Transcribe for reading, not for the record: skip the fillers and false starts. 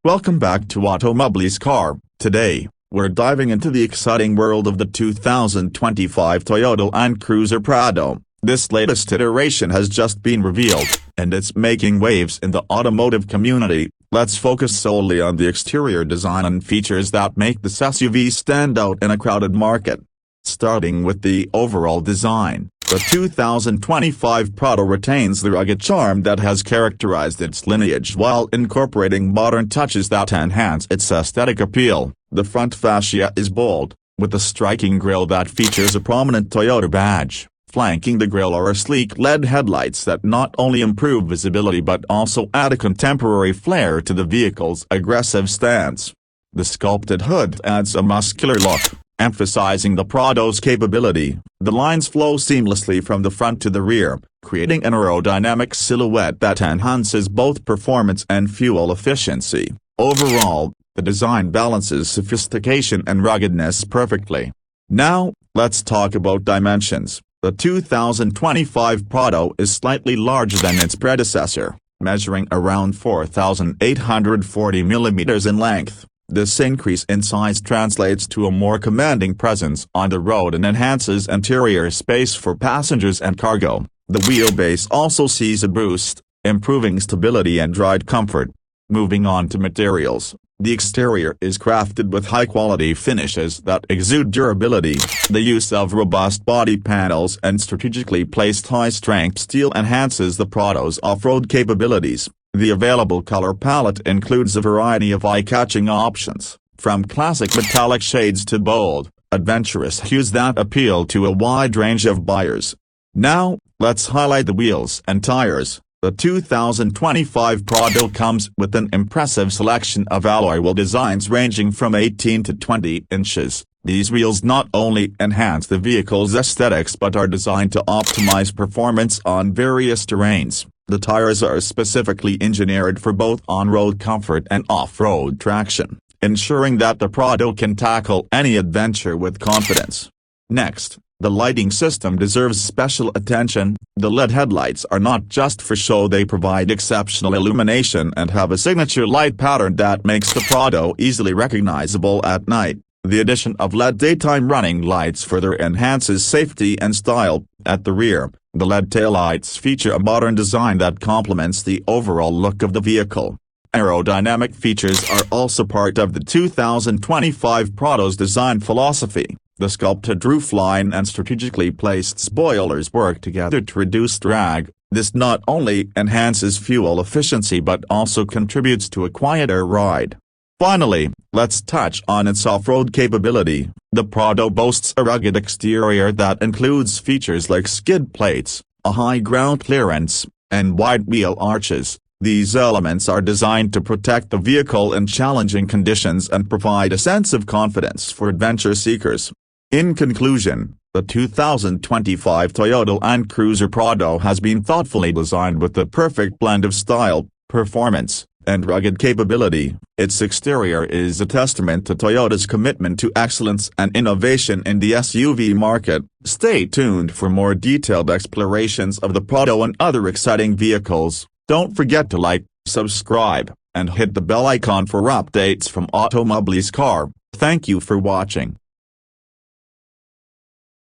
Welcome back to Automobiles Car. Today, we're diving into the exciting world of the 2025 Toyota Land Cruiser Prado. This latest iteration has just been revealed, and it's making waves in the automotive community. Let's focus solely on the exterior design and features that make this SUV stand out in a crowded market. Starting with the overall design, the 2025 Prado retains the rugged charm that has characterized its lineage while incorporating modern touches that enhance its aesthetic appeal. The front fascia is bold, with a striking grille that features a prominent Toyota badge. Flanking the grille are sleek LED headlights that not only improve visibility but also add a contemporary flair to the vehicle's aggressive stance. The sculpted hood adds a muscular look, emphasizing the Prado's capability. The lines flow seamlessly from the front to the rear, creating an aerodynamic silhouette that enhances both performance and fuel efficiency. Overall, the design balances sophistication and ruggedness perfectly. Now, let's talk about dimensions. The 2025 Prado is slightly larger than its predecessor, measuring around 4,840 millimeters in length. This increase in size translates to a more commanding presence on the road and enhances interior space for passengers and cargo. The wheelbase also sees a boost, improving stability and ride comfort. Moving on to materials, the exterior is crafted with high-quality finishes that exude durability. The use of robust body panels and strategically placed high-strength steel enhances the Prado's off-road capabilities. The available color palette includes a variety of eye-catching options, from classic metallic shades to bold, adventurous hues that appeal to a wide range of buyers. Now, let's highlight the wheels and tires. The 2025 Prado comes with an impressive selection of alloy wheel designs ranging from 18 to 20 inches. These wheels not only enhance the vehicle's aesthetics but are designed to optimize performance on various terrains. The tires are specifically engineered for both on-road comfort and off-road traction, ensuring that the Prado can tackle any adventure with confidence. Next, the lighting system deserves special attention. The LED headlights are not just for show, they provide exceptional illumination and have a signature light pattern that makes the Prado easily recognizable at night. The addition of LED daytime running lights further enhances safety and style. At the rear, the LED taillights feature a modern design that complements the overall look of the vehicle. Aerodynamic features are also part of the 2025 Prado's design philosophy. The sculpted roofline and strategically placed spoilers work together to reduce drag. This not only enhances fuel efficiency but also contributes to a quieter ride. Finally, let's touch on its off-road capability. The Prado boasts a rugged exterior that includes features like skid plates, a high ground clearance, and wide wheel arches. These elements are designed to protect the vehicle in challenging conditions and provide a sense of confidence for adventure seekers. In conclusion, the 2025 Toyota Land Cruiser Prado has been thoughtfully designed with the perfect blend of style, performance, and rugged capability. Its exterior is a testament to Toyota's commitment to excellence and innovation in the SUV market. Stay tuned for more detailed explorations of the Prado and other exciting vehicles. Don't forget to like, subscribe, and hit the bell icon for updates from Automobiles Car. Thank you for watching.